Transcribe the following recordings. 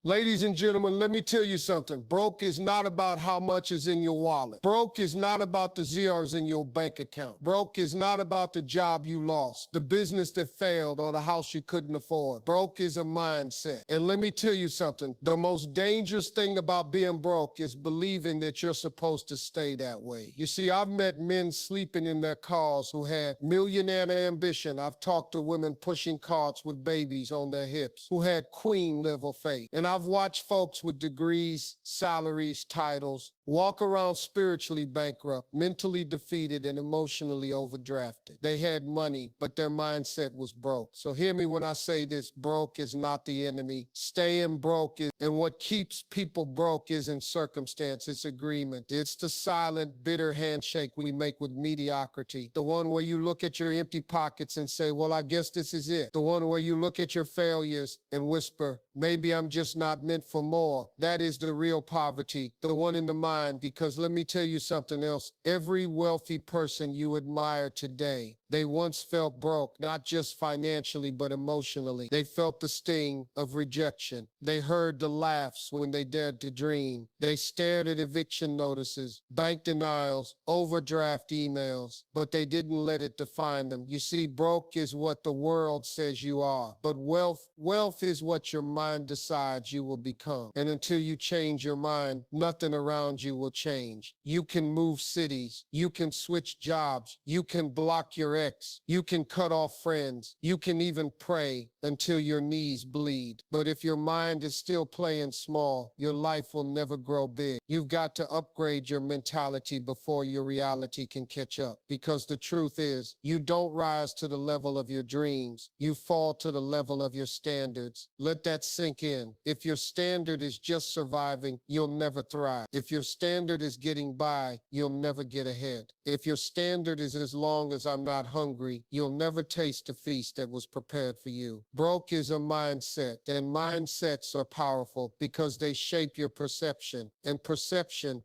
Ladies and gentlemen, let me tell you something. Broke is not about how much is in your wallet. Broke is not about the zeros in your bank account. Broke is not about the job you lost, the business that failed, or the house you couldn't afford. Broke is a mindset. And let me tell you something. The most dangerous thing about being broke is believing that you're supposed to stay that way. You see, I've met men sleeping in their cars who had millionaire ambition. I've talked to women pushing carts with babies on their hips who had queen level faith. And I've watched folks with degrees, salaries, titles, walk around spiritually bankrupt, mentally defeated, and emotionally overdrafted. They had money, but their mindset was broke. So hear me when I say this: broke is not the enemy. Staying broke is, and what keeps people broke isn't circumstance, it's agreement. It's the silent, bitter handshake we make with mediocrity. The one where you look at your empty pockets and say, well, I guess this is it. The one where you look at your failures and whisper, maybe I'm just not meant for more. That is the real poverty, the one in the mind. Because let me tell you something else. Every wealthy person you admire today, they once felt broke, not just financially, but emotionally. They felt the sting of rejection. They heard the laughs when they dared to dream. They stared at eviction notices, bank denials, overdraft emails, but they didn't let it define them. You see, broke is what the world says you are, but wealth is what your mind decides you will become. And until you change your mind, nothing around you will change. You can move cities, you can switch jobs, you can block your ex, you can cut off friends, you can even pray until your knees bleed. But if your mind is still playing small, your life will never grow big. You've got to upgrade your mentality before your reality can catch up. Because the truth is, you don't rise to the level of your dreams, you fall to the level of your standards. Let that sink in. If your standard is just surviving, you'll never thrive. If your standard is getting by, you'll never get ahead. If your standard is as long as I'm not hungry, you'll never taste the feast that was prepared for you. Broke is a mindset, and mindsets are powerful because they shape your perception. And perception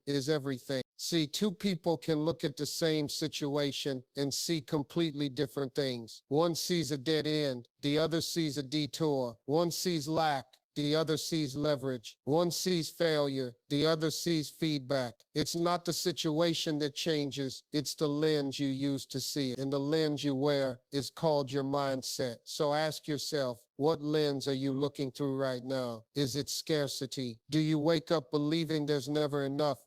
is everything. See, two people can look at the same situation and see completely different things. One sees a dead end, the other sees a detour. One sees lack, the other sees leverage. One sees failure, the other sees feedback. It's not the situation that changes, it's the lens you use to see it. And the lens you wear is called your mindset. So ask yourself, what lens are you looking through right now? Is it scarcity? Do you wake up believing there's never enough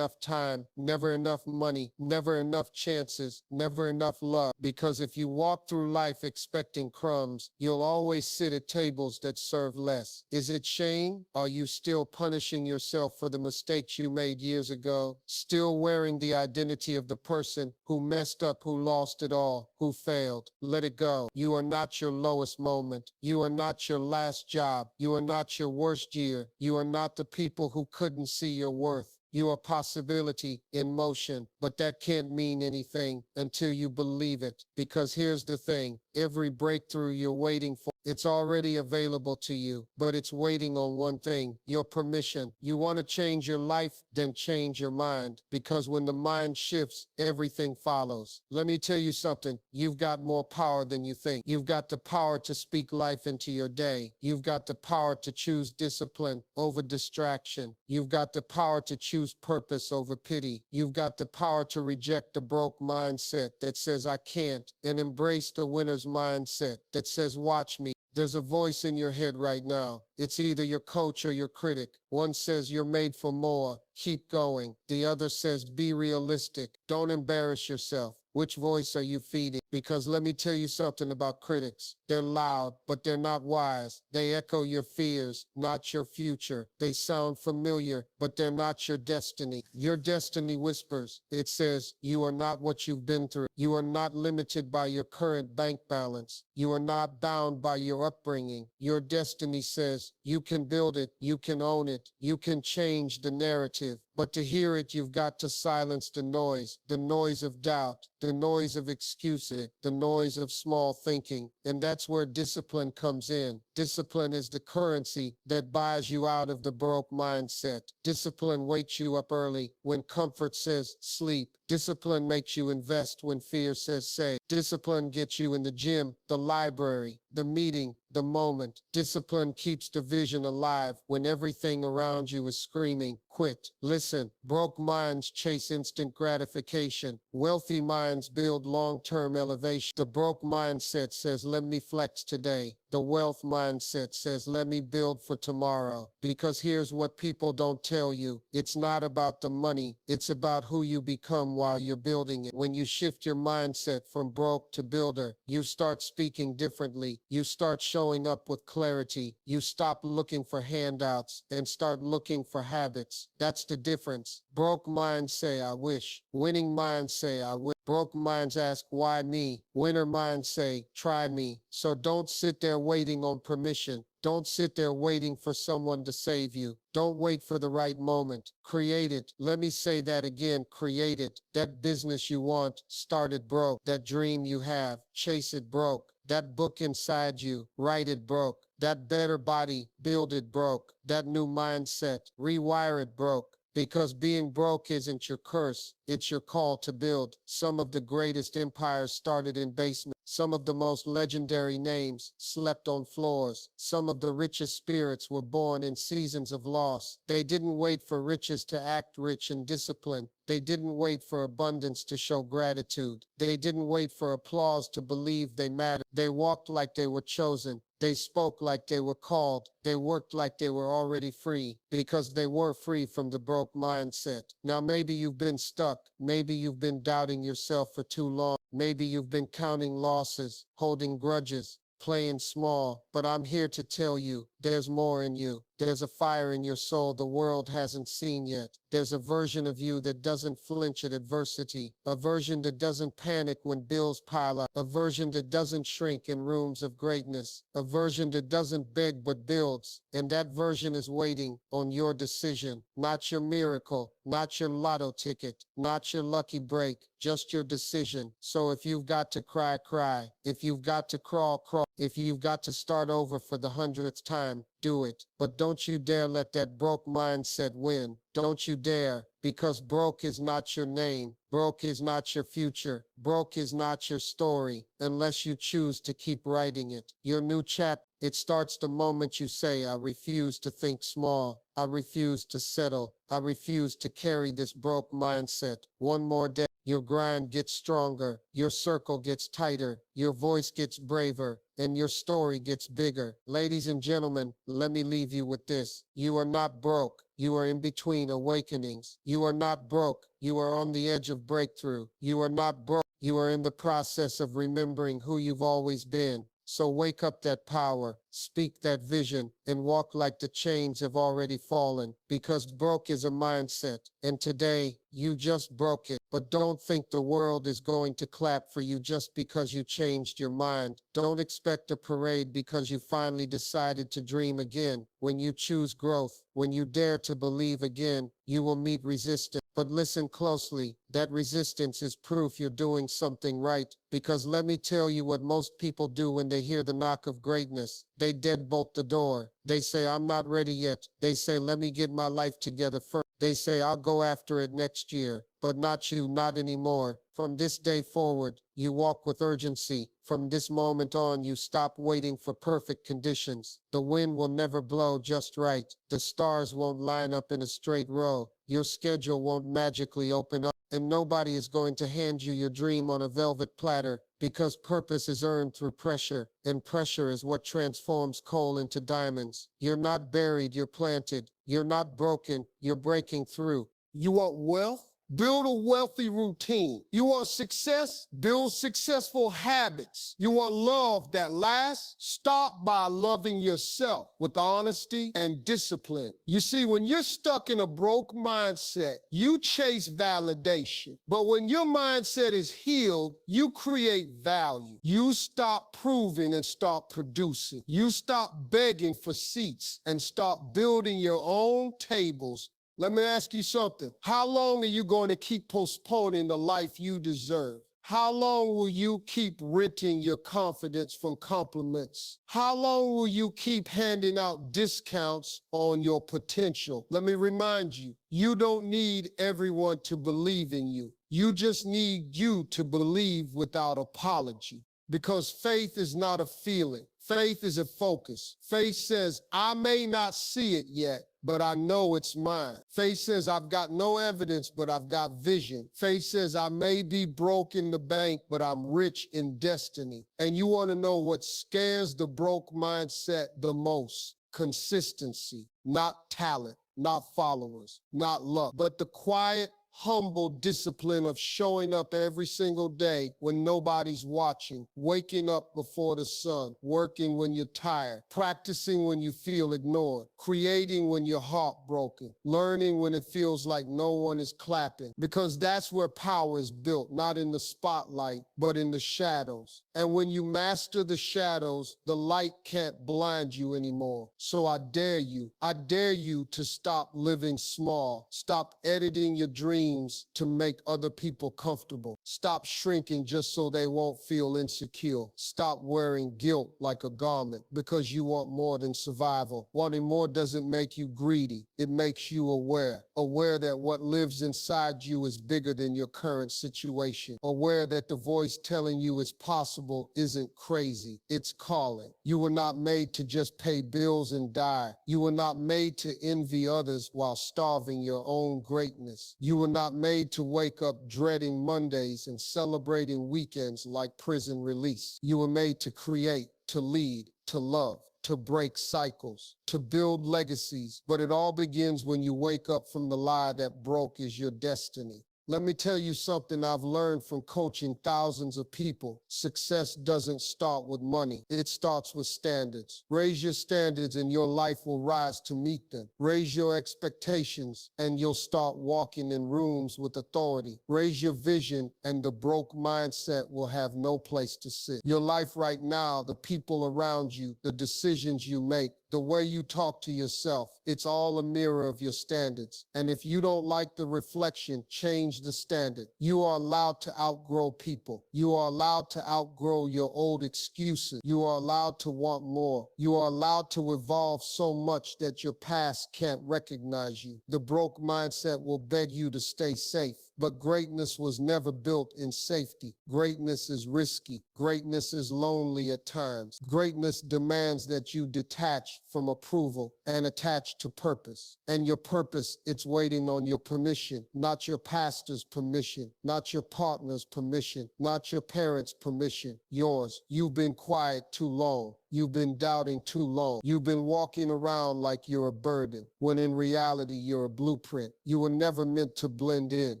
time, never enough money, never enough chances, never enough love? Because if you walk through life expecting crumbs, you'll always sit at tables that serve less. Is it shame? Are you still punishing yourself for the mistakes you made years ago? Still wearing the identity of the person who messed up, who lost it all, who failed? Let it go. You are not your lowest moment. You are not your last job. You are not your worst year. You are not the people who couldn't see your worth. You are possibility in motion, but that can't mean anything until you believe it. Because here's the thing, every breakthrough you're waiting for, it's already available to you, but it's waiting on one thing, your permission. You want to change your life, then change your mind. Because when the mind shifts, everything follows. Let me tell you something, you've got more power than you think. You've got the power to speak life into your day. You've got the power to choose discipline over distraction. You've got the power to choose purpose over pity. You've got the power to reject the broke mindset that says I can't and embrace the winner's mindset that says watch me. There's a voice in your head right now. It's either your coach or your critic. One says you're made for more, keep going. The other says be realistic, don't embarrass yourself. Which voice are you feeding? Because let me tell you something about critics. They're loud, but they're not wise. They echo your fears, not your future. They sound familiar, but they're not your destiny. Your destiny whispers. It says, you are not what you've been through. You are not limited by your current bank balance. You are not bound by your upbringing. Your destiny says, you can build it, you can own it, you can change the narrative. But to hear it, you've got to silence the noise of doubt, the noise of excuses, the noise of small thinking. And that's where discipline comes in. Discipline is the currency that buys you out of the broke mindset. Discipline wakes you up early when comfort says sleep. Discipline makes you invest when fear says save. Discipline gets you in the gym, the library, the meeting, the moment. Discipline keeps the vision alive when everything around you is screaming, quit. Listen, broke minds chase instant gratification. Wealthy minds build long-term elevation. The broke mindset says, let me flex today. The wealth mindset says, let me build for tomorrow. Because here's what people don't tell you. It's not about the money. It's about who you become while you're building it. When you shift your mindset from broke to builder, you start speaking differently. You start showing up with clarity. You stop looking for handouts and start looking for habits. That's the difference. Broke minds say, I wish. Winning minds say, I wish. Broke minds ask, why me? Winner minds say, try me. So don't sit there waiting on permission. Don't sit there waiting for someone to save you. Don't wait for the right moment. Create it. Let me say that again. Create it. That business you want, start it broke. That dream you have, chase it broke. That book inside you, write it broke. That better body, build it broke. That new mindset, rewire it broke. Because being broke isn't your curse, it's your call to build. Some of the greatest empires started in basements. Some of the most legendary names slept on floors. Some of the richest spirits were born in seasons of loss. They didn't wait for riches to act rich and disciplined. They didn't wait for abundance to show gratitude. They didn't wait for applause to believe they mattered. They walked like they were chosen. They spoke like they were called. They worked like they were already free because they were free from the broke mindset. Now maybe you've been stuck. Maybe you've been doubting yourself for too long. Maybe you've been counting losses, holding grudges, playing small. But I'm here to tell you, there's more in you. There's a fire in your soul the world hasn't seen yet. There's a version of you that doesn't flinch at adversity, a version that doesn't panic when bills pile up, a version that doesn't shrink in rooms of greatness, a version that doesn't beg but builds. And that version is waiting on your decision, not your miracle, not your lotto ticket, not your lucky break, just your decision. So if you've got to cry, cry. If you've got to crawl, crawl. If you've got to start over for the 100th time, do it. But don't you dare let that broke mindset win. Don't you dare, because broke is not your name. Broke is not your future. Broke is not your story, unless you choose to keep writing it. Your new chapter, it starts the moment you say, I refuse to think small. I refuse to settle. I refuse to carry this broke mindset. One more day. Your grind gets stronger, your circle gets tighter, your voice gets braver, and your story gets bigger. Ladies and gentlemen, let me leave you with this. You are not broke. You are in between awakenings. You are not broke. You are on the edge of breakthrough. You are not broke. You are in the process of remembering who you've always been. So wake up that power, speak that vision, and walk like the chains have already fallen, because broke is a mindset, and today, you just broke it. But don't think the world is going to clap for you just because you changed your mind. Don't expect a parade because you finally decided to dream again. When you choose growth, when you dare to believe again, you will meet resistance. But listen closely, that resistance is proof you're doing something right. Because let me tell you what most people do when they hear the knock of greatness. They deadbolt the door. They say, I'm not ready yet. They say, let me get my life together first. They say, I'll go after it next year. But not you, not anymore. From this day forward, you walk with urgency. From this moment on, you stop waiting for perfect conditions. The wind will never blow just right. The stars won't line up in a straight row. Your schedule won't magically open up. And nobody is going to hand you your dream on a velvet platter, because purpose is earned through pressure, and pressure is what transforms coal into diamonds. You're not buried, you're planted. You're not broken, you're breaking through. You want wealth? Build a wealthy routine. You want success? Build successful habits. You want love that lasts? Start by loving yourself with honesty and discipline. You see, when you're stuck in a broke mindset, you chase validation. But when your mindset is healed, you create value. You stop proving and start producing. You stop begging for seats and start building your own tables. Let me ask you something. How long are you going to keep postponing the life you deserve? How long will you keep renting your confidence from compliments? How long will you keep handing out discounts on your potential? Let me remind you, you don't need everyone to believe in you. You just need you to believe without apology. Because faith is not a feeling. Faith is a focus. Faith says, I may not see it yet, but I know it's mine. Faith says, I've got no evidence, but I've got vision. Faith says, I may be broke in the bank, but I'm rich in destiny. And you want to know what scares the broke mindset the most? Consistency, not talent, not followers, not luck, but the quiet, humble discipline of showing up every single day when nobody's watching, waking up before the sun, working when you're tired, practicing when you feel ignored, creating when you're heartbroken, learning when it feels like no one is clapping, because that's where power is built, not in the spotlight, but in the shadows. And when you master the shadows, the light can't blind you anymore. So I dare you to stop living small, stop editing your dreams to make other people comfortable. Stop shrinking just so they won't feel insecure. Stop wearing guilt like a garment because you want more than survival. Wanting more doesn't make you greedy. It makes you aware. Aware that what lives inside you is bigger than your current situation. Aware that the voice telling you it's possible isn't crazy. It's calling. You were not made to just pay bills and die. You were not made to envy others while starving your own greatness. You were not made to wake up dreading Mondays and celebrating weekends like prison release. You were made to create, to lead, to love, to break cycles, to build legacies. But it all begins when you wake up from the lie that broke is your destiny. Let me tell you something I've learned from coaching thousands of people. Success doesn't start with money. It starts with standards. Raise your standards and your life will rise to meet them. Raise your expectations and you'll start walking in rooms with authority. Raise your vision and the broke mindset will have no place to sit. Your life right now, the people around you, the decisions you make, the way you talk to yourself, it's all a mirror of your standards. And if you don't like the reflection, change the standard. You are allowed to outgrow people. You are allowed to outgrow your old excuses. You are allowed to want more. You are allowed to evolve so much that your past can't recognize you. The broke mindset will beg you to stay safe. But greatness was never built in safety. Greatness is risky. Greatness is lonely at times. Greatness demands that you detach from approval and attach to purpose. And your purpose, it's waiting on your permission, not your pastor's permission, not your partner's permission, not your parents' permission, yours. You've been quiet too long. You've been doubting too long. You've been walking around like you're a burden, when in reality you're a blueprint. You were never meant to blend in.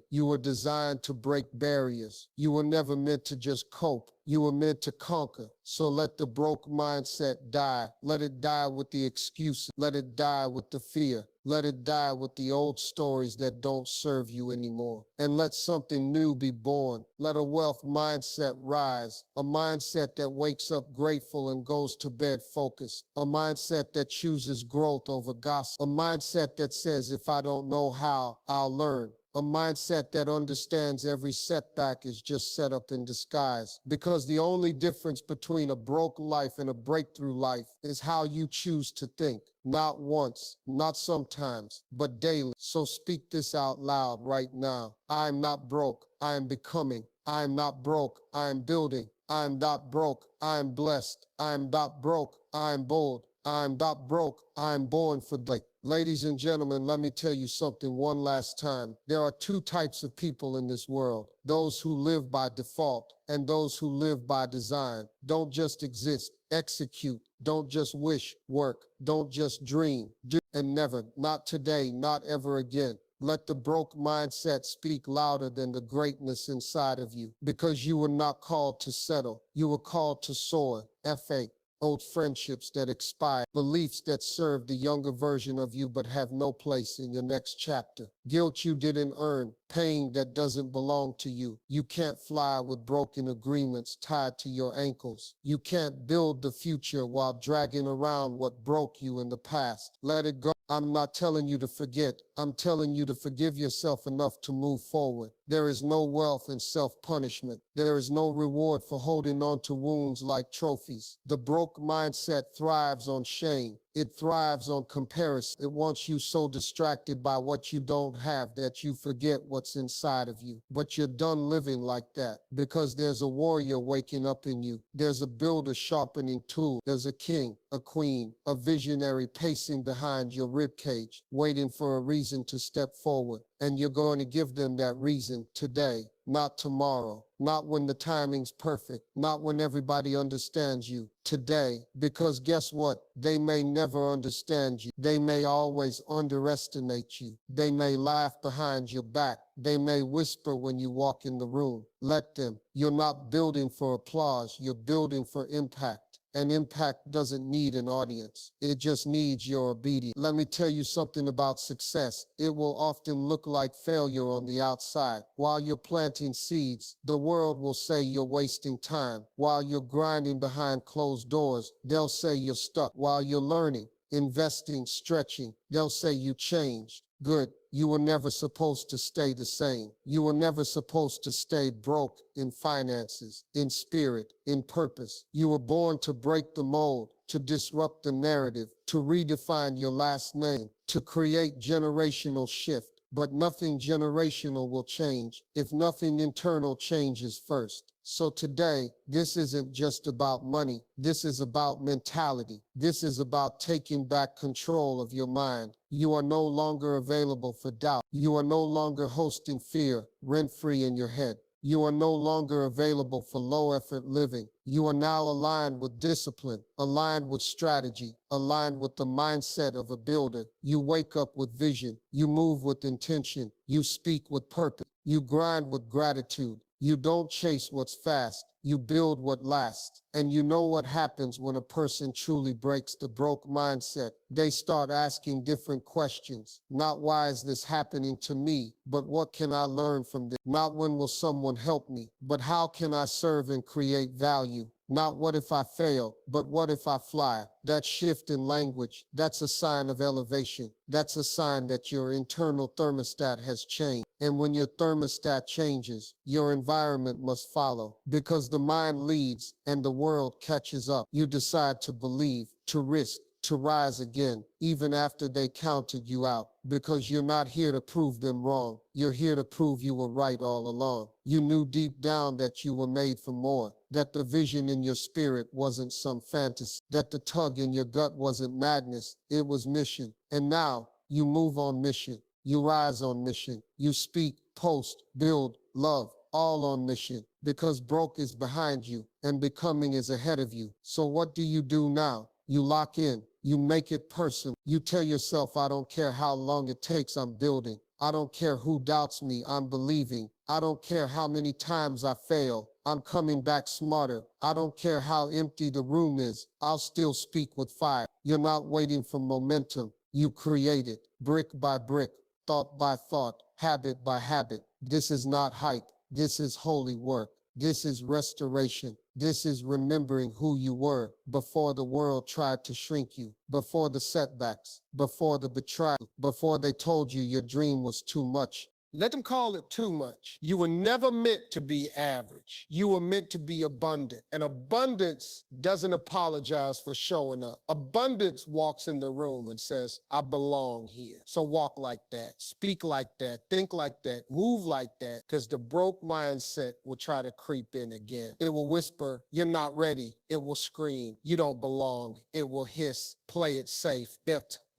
You were designed to break barriers. You were never meant to just cope. You were meant to conquer. So let the broke mindset die. Let it die with the excuses. Let it die with the fear. Let it die with the old stories that don't serve you anymore. And let something new be born. Let a wealth mindset rise. A mindset that wakes up grateful and goes to bed focused. A mindset that chooses growth over gossip. A mindset that says, if I don't know how, I'll learn. A mindset that understands every setback is just set up in disguise. Because the only difference between a broke life and a breakthrough life is how you choose to think. Not once, not sometimes, but daily. So speak this out loud right now. I am not broke, I am becoming. I am not broke, I am building. I am not broke, I am blessed. I am not broke, I am bold. I am not broke, I am born for the. Ladies and gentlemen, let me tell you something one last time. There are two types of people in this world. Those who live by default and those who live by design. Don't just exist, execute. Don't just wish, work. Don't just dream. And never, not today, not ever again. Let the broke mindset speak louder than the greatness inside of you. Because you were not called to settle. You were called to soar. F.A. Old friendships that expire, beliefs that serve the younger version of you but have no place in your next chapter. guilt you didn't earn, pain that doesn't belong to you. You can't fly with broken agreements tied to your ankles. You can't build the future while dragging around what broke you in the past. Let it go. I'm not telling you to forget. I'm telling you to forgive yourself enough to move forward. There is no wealth in self-punishment. There is no reward for holding on to wounds like trophies. The broke mindset thrives on shame. It thrives on comparison. It wants you so distracted by what you don't have that you forget what's inside of you. But you're done living like that because there's a warrior waking up in you. There's a builder sharpening tools. There's a king, a queen, a visionary pacing behind your ribcage, waiting for a reason to step forward. And you're going to give them that reason today, not tomorrow, not when the timing's perfect, not when everybody understands you. Today, because guess what? They may never understand you. They may always underestimate you. They may laugh behind your back. They may whisper when you walk in the room. Let them. You're not building for applause. You're building for impact. And impact doesn't need an audience. It just needs your obedience. Let me tell you something about success. It will often look like failure on the outside. While you're planting seeds, the world will say you're wasting time. While you're grinding behind closed doors, they'll say you're stuck. While you're learning, investing, stretching, they'll say you changed. Good. You were never supposed to stay the same. You were never supposed to stay broke in finances, in spirit, in purpose. You were born to break the mold, to disrupt the narrative, to redefine your last name, to create generational shift. But nothing generational will change if nothing internal changes first. So today, this isn't just about money. This is about mentality. This is about taking back control of your mind. You are no longer available for doubt. You are no longer hosting fear rent-free in your head. You are no longer available for low-effort living. You are now aligned with discipline, aligned with strategy, aligned with the mindset of a builder. You wake up with vision. You move with intention. You speak with purpose. You grind with gratitude. You don't chase what's fast. You build what lasts. And you know what happens when a person truly breaks the broke mindset. They start asking different questions. Not why is this happening to me, but what can I learn from this? Not when will someone help me, but how can I serve and create value? Not what if I fail, but what if I fly? That shift in language, that's a sign of elevation. That's a sign that your internal thermostat has changed. And when your thermostat changes, your environment must follow. Because the mind leads and the world catches up. You decide to believe, to risk, to rise again, even after they counted you out. Because you're not here to prove them wrong. You're here to prove you were right all along. You knew deep down that you were made for more, that the vision in your spirit wasn't some fantasy, that the tug in your gut wasn't madness, it was mission. And now, you move on mission. You rise on mission. You speak, post, build, love, all on mission. Because broke is behind you and becoming is ahead of you. So what do you do now? You lock in. You make it personal. You tell yourself, I don't care how long it takes, I'm building. I don't care who doubts me, I'm believing. I don't care how many times I fail, I'm coming back smarter. I don't care how empty the room is, I'll still speak with fire. You're not waiting for momentum. You create it, brick by brick, thought by thought, habit by habit. This is not hype. This is holy work. This is restoration. This is remembering who you were before the world tried to shrink you, before the setbacks, before the betrayal, before they told you your dream was too much. Let them call it too much. You were never meant to be average. You were meant to be abundant. And abundance doesn't apologize for showing up. Abundance walks in the room and says, I belong here. So walk like that, speak like that, think like that, move like that, because the broke mindset will try to creep in again. It will whisper, you're not ready. It will scream, you don't belong. It will hiss, play it safe.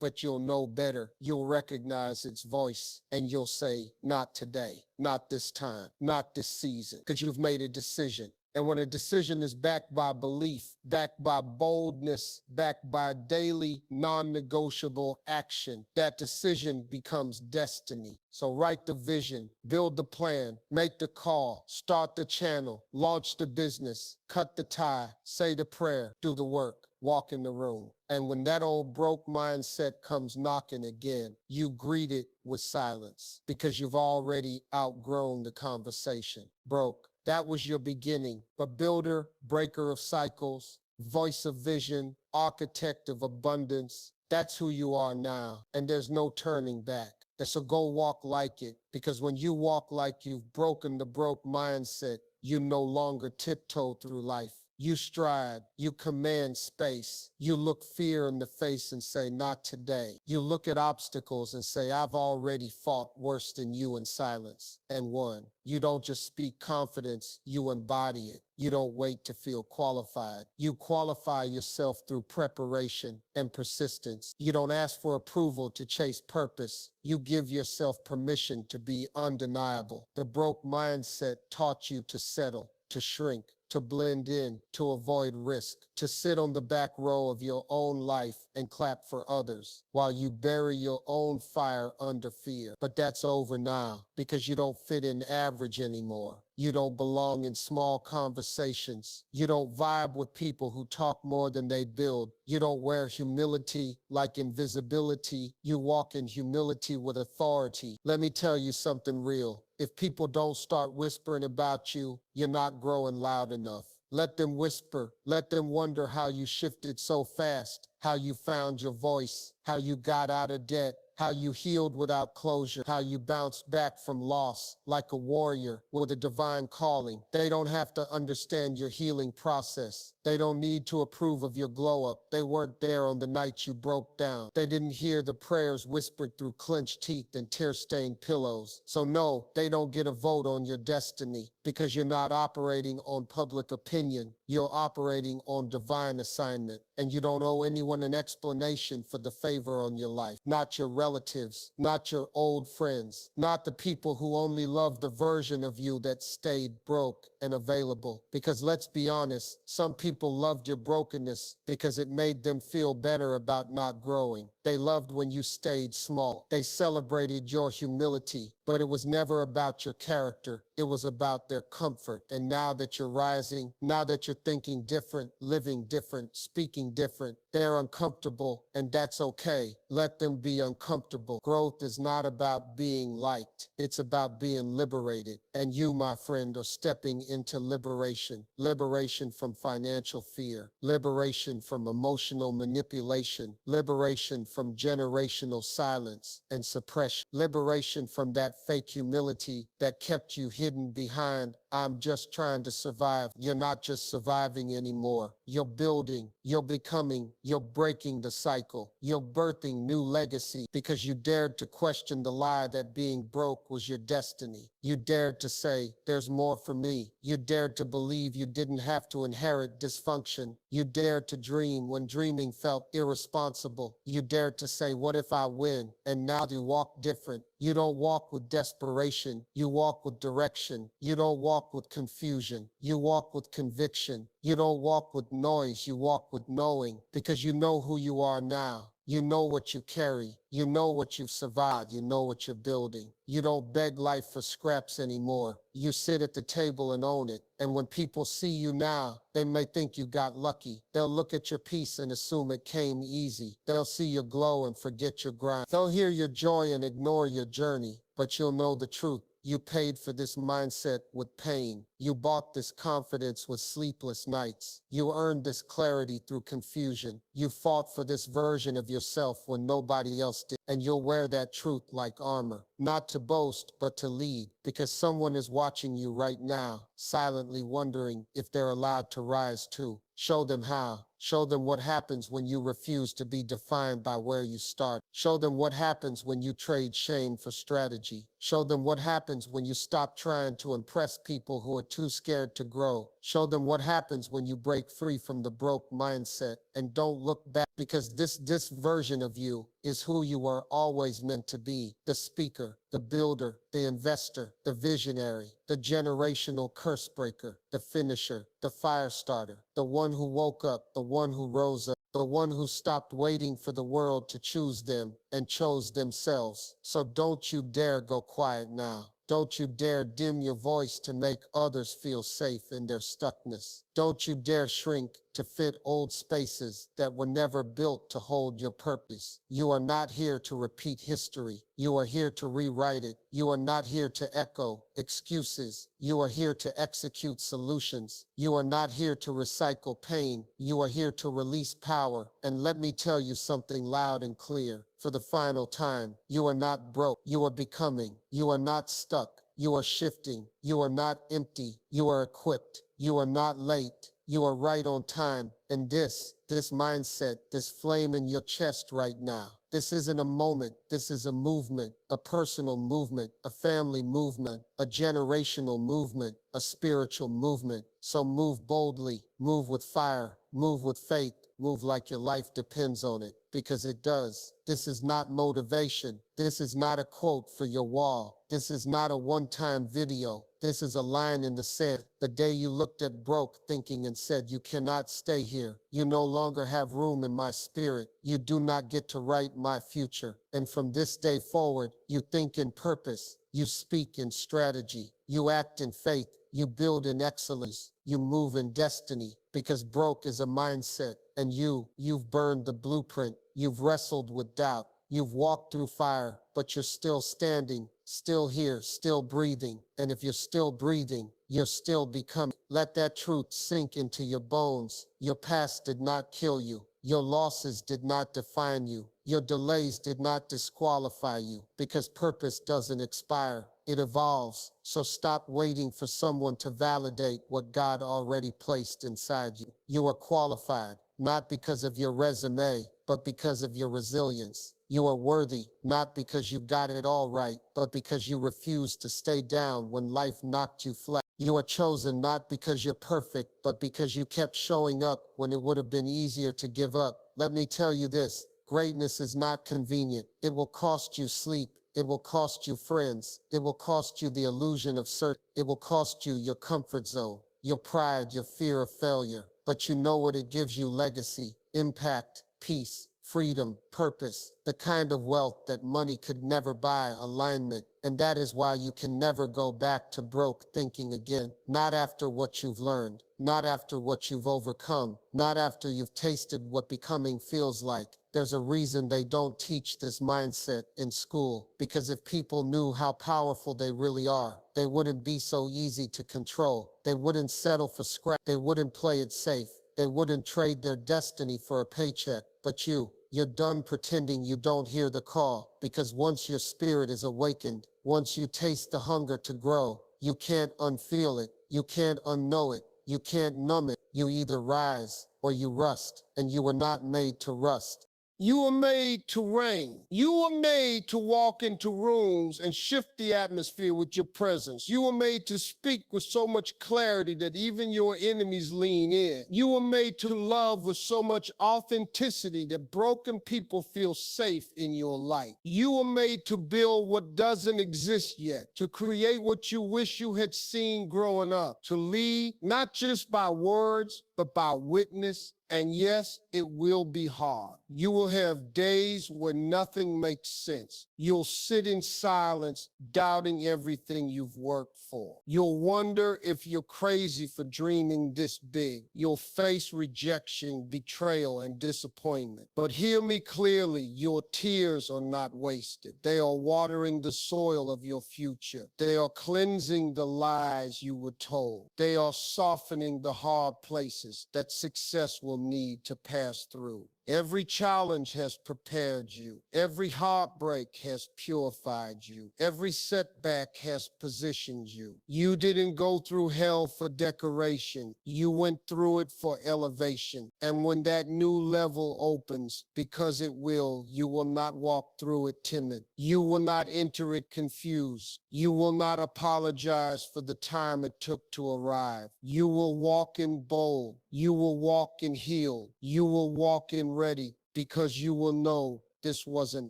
But you'll know better. You'll recognize its voice and you'll say, not today, not this time, not this season, because you've made a decision. And when a decision is backed by belief, backed by boldness, backed by daily non-negotiable action, that decision becomes destiny. So write the vision, build the plan, make the call, start the channel, launch the business, cut the tie, say the prayer, do the work, walk in the room. And when that old broke mindset comes knocking again, you greet it with silence because you've already outgrown the conversation. Broke. That was your beginning, but builder, breaker of cycles, voice of vision, architect of abundance, that's who you are now. And there's no turning back. And so go walk like it, because when you walk like you've broken the broke mindset, you no longer tiptoe through life. You stride, you command space. You look fear in the face and say, not today. You look at obstacles and say, I've already fought worse than you in silence and won. You don't just speak confidence, you embody it. You don't wait to feel qualified. You qualify yourself through preparation and persistence. You don't ask for approval to chase purpose. You give yourself permission to be undeniable. The broke mindset taught you to settle, to shrink, to blend in, to avoid risk, to sit on the back row of your own life and clap for others while you bury your own fire under fear. But that's over now because you don't fit in average anymore. You don't belong in small conversations. You don't vibe with people who talk more than they build. You don't wear humility like invisibility. You walk in humility with authority. Let me tell you something real. If people don't start whispering about you, you're not growing loud enough. Let them whisper. Let them wonder how you shifted so fast, how you found your voice, how you got out of debt, how you healed without closure, how you bounced back from loss like a warrior with a divine calling. They don't have to understand your healing process. They don't need to approve of your glow up. They weren't there on the night you broke down. They didn't hear the prayers whispered through clenched teeth and tear-stained pillows. So no, they don't get a vote on your destiny because you're not operating on public opinion. You're operating on divine assignment. And you don't owe anyone an explanation for the favor on your life. Not your relatives, not your old friends, not the people who only love the version of you that stayed broke and available. Because let's be honest, some people loved your brokenness because it made them feel better about not growing. They loved when you stayed small. They celebrated your humility, but it was never about your character. It was about their comfort. And now that you're rising, now that you're thinking different, living different, speaking different, they're uncomfortable, and that's okay. Let them be uncomfortable. Growth is not about being liked. It's about being liberated. And you, my friend, are stepping into liberation. Liberation from financial fear. Liberation from emotional manipulation. Liberation from generational silence and suppression. Liberation from that fake humility that kept you hidden behind "I'm just trying to survive." You're not just surviving anymore. You're building, you're becoming, you're breaking the cycle. You're birthing new legacy because you dared to question the lie that being broke was your destiny. You dared to say, there's more for me. You dared to believe you didn't have to inherit dysfunction. You dared to dream when dreaming felt irresponsible. You dared to say, what if I win? And now you walk different. You don't walk with desperation. You walk with direction. You don't walk with confusion. You walk with conviction. You don't walk with noise. You walk with knowing because you know who you are now. You know what you carry. You know what you've survived. You know what you're building. You don't beg life for scraps anymore. You sit at the table and own it. And when people see you now, they may think you got lucky. They'll look at your piece and assume it came easy. They'll see your glow and forget your grind. They'll hear your joy and ignore your journey. But you'll know the truth. You paid for this mindset with pain. You bought this confidence with sleepless nights. You earned this clarity through confusion. You fought for this version of yourself when nobody else did. And you'll wear that truth like armor, not to boast, but to lead, because someone is watching you right now, silently wondering if they're allowed to rise too. Show them how. Show them what happens when you refuse to be defined by where you start. Show them what happens when you trade shame for strategy. Show them what happens when you stop trying to impress people who are too scared to grow. Show them what happens when you break free from the broke mindset and don't look back, because this version of you is who you were always meant to be. The speaker, the builder, the investor, the visionary, the generational curse breaker, the finisher, the fire starter, the one who woke up, the one who rose up, the one who stopped waiting for the world to choose them and chose themselves. So don't you dare go quiet now. Don't you dare dim your voice to make others feel safe in their stuckness. Don't you dare shrink. to fit old spaces that were never built to hold your purpose. You are not here to repeat history. You are here to rewrite it. You are not here to echo excuses. You are here to execute solutions. You are not here to recycle pain. You are here to release power. And let me tell you something loud and clear. For the final time, you are not broke. You are becoming. You are not stuck. You are shifting. You are not empty. You are equipped. You are not late. You are right on time. And this mindset, this flame in your chest right now, this isn't a moment. This is a movement, a personal movement, a family movement, a generational movement, a spiritual movement. So move boldly, move with fire, move with faith, move like your life depends on it, because it does. This is not motivation. This is not a quote for your wall. This is not a one-time video. This is a line in the sand. The day you looked at broke thinking and said, you cannot stay here. You no longer have room in my spirit. You do not get to write my future. And from this day forward, you think in purpose. You speak in strategy. You act in faith. You build in excellence. You move in destiny, because broke is a mindset. And you've burned the blueprint. You've wrestled with doubt. You've walked through fire, but you're still standing, still here, still breathing. And if you're still breathing, you're still becoming. Let that truth sink into your bones. Your past did not kill you. Your losses did not define you. Your delays did not disqualify you, because purpose doesn't expire. It evolves. So stop waiting for someone to validate what God already placed inside you. You are qualified, not because of your resume, but because of your resilience. You are worthy, not because you got it all right, but because you refused to stay down when life knocked you flat. You are chosen not because you're perfect, but because you kept showing up when it would have been easier to give up. Let me tell you this, greatness is not convenient. It will cost you sleep. It will cost you friends. It will cost you the illusion of certainty. It will cost you your comfort zone, your pride, your fear of failure. But you know what it gives you: legacy, impact, peace, freedom, purpose, the kind of wealth that money could never buy. Alignment. And that is why you can never go back to broke thinking again. Not after what you've learned, not after what you've overcome, not after you've tasted what becoming feels like. There's a reason they don't teach this mindset in school, because if people knew how powerful they really are, they wouldn't be so easy to control. They wouldn't settle for scrap. They wouldn't play it safe. They wouldn't trade their destiny for a paycheck. But you're done pretending you don't hear the call, because once your spirit is awakened, once you taste the hunger to grow, you can't unfeel it. You can't unknow it. You can't numb it. You either rise or you rust, and you were not made to rust. You were made to reign. You were made to walk into rooms and shift the atmosphere with your presence. You were made to speak with so much clarity that even your enemies lean in. You were made to love with so much authenticity that broken people feel safe in your light. You were made to build what doesn't exist yet, to create what you wish you had seen growing up, to lead not just by words, but by witness. And yes, it will be hard. You will have days where nothing makes sense. You'll sit in silence, doubting everything you've worked for. You'll wonder if you're crazy for dreaming this big. You'll face rejection, betrayal, and disappointment. But hear me clearly, your tears are not wasted. They are watering the soil of your future. They are cleansing the lies you were told. They are softening the hard places that success will need to pass through. Every challenge has prepared you. Every heartbreak has purified you. Every setback has positioned you. You didn't go through hell for decoration. You went through it for elevation. And when that new level opens, because it will, you will not walk through it timid. You will not enter it confused. You will not apologize for the time it took to arrive. You will walk in bold. You will walk in healed. You will walk in ready, because you will know this wasn't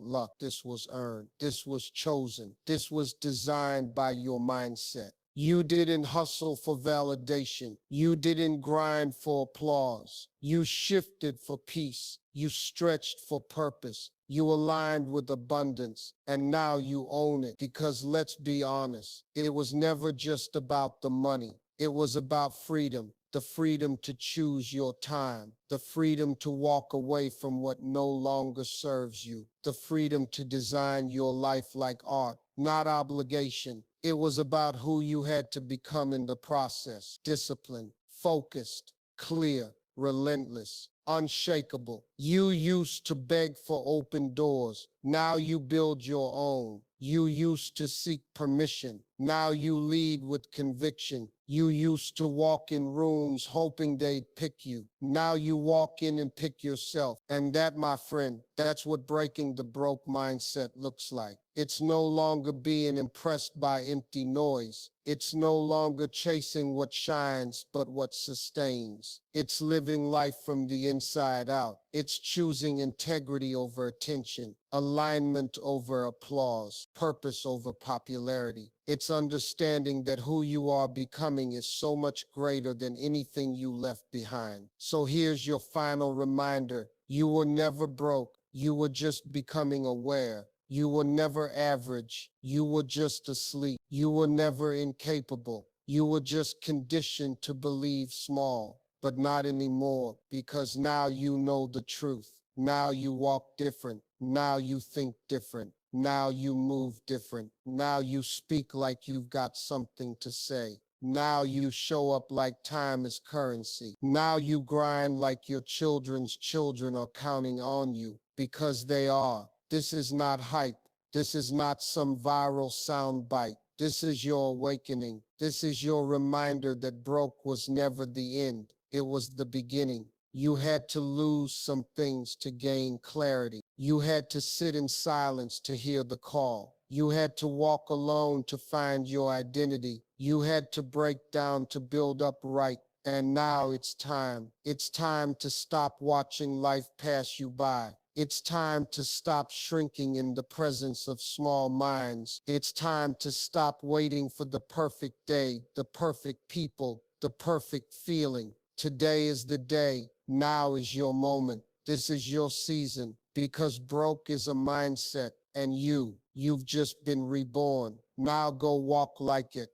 luck. This was earned. This was chosen. This was designed by your mindset. You didn't hustle for validation. You didn't grind for applause. You shifted for peace. You stretched for purpose. You aligned with abundance, and now you own it. Because let's be honest, it was never just about the money. It was about freedom. the freedom to choose your time, the freedom to walk away from what no longer serves you, the freedom to design your life like art, not obligation. It was about who you had to become in the process. Disciplined, focused, clear, relentless, unshakable. You used to beg for open doors. Now you build your own. You used to seek permission. Now you lead with conviction. You used to walk in rooms hoping they'd pick you. Now you walk in and pick yourself. And that, my friend, that's what breaking the broke mindset looks like. It's no longer being impressed by empty noise. It's no longer chasing what shines, but what sustains. It's living life from the inside out. It's choosing integrity over attention, alignment over applause, purpose over popularity. It's understanding that who you are becoming is so much greater than anything you left behind. So here's your final reminder. You were never broke. You were just becoming aware. You were never average. You were just asleep. You were never incapable. You were just conditioned to believe small, but not anymore, because now you know the truth. Now you walk different. Now you think different. Now you move different. Now you speak like you've got something to say. Now you show up like time is currency. Now you grind like your children's children are counting on you, because they are. This is not hype. This is not some viral soundbite. This is your awakening. This is your reminder that broke was never the end. It was the beginning. You had to lose some things to gain clarity. You had to sit in silence to hear the call. You had to walk alone to find your identity. You had to break down to build up right. And now it's time. It's time to stop watching life pass you by. It's time to stop shrinking in the presence of small minds. It's time to stop waiting for the perfect day, the perfect people, the perfect feeling. Today is the day. Now is your moment. This is your season, because broke is a mindset, and you've just been reborn. Now go walk like it.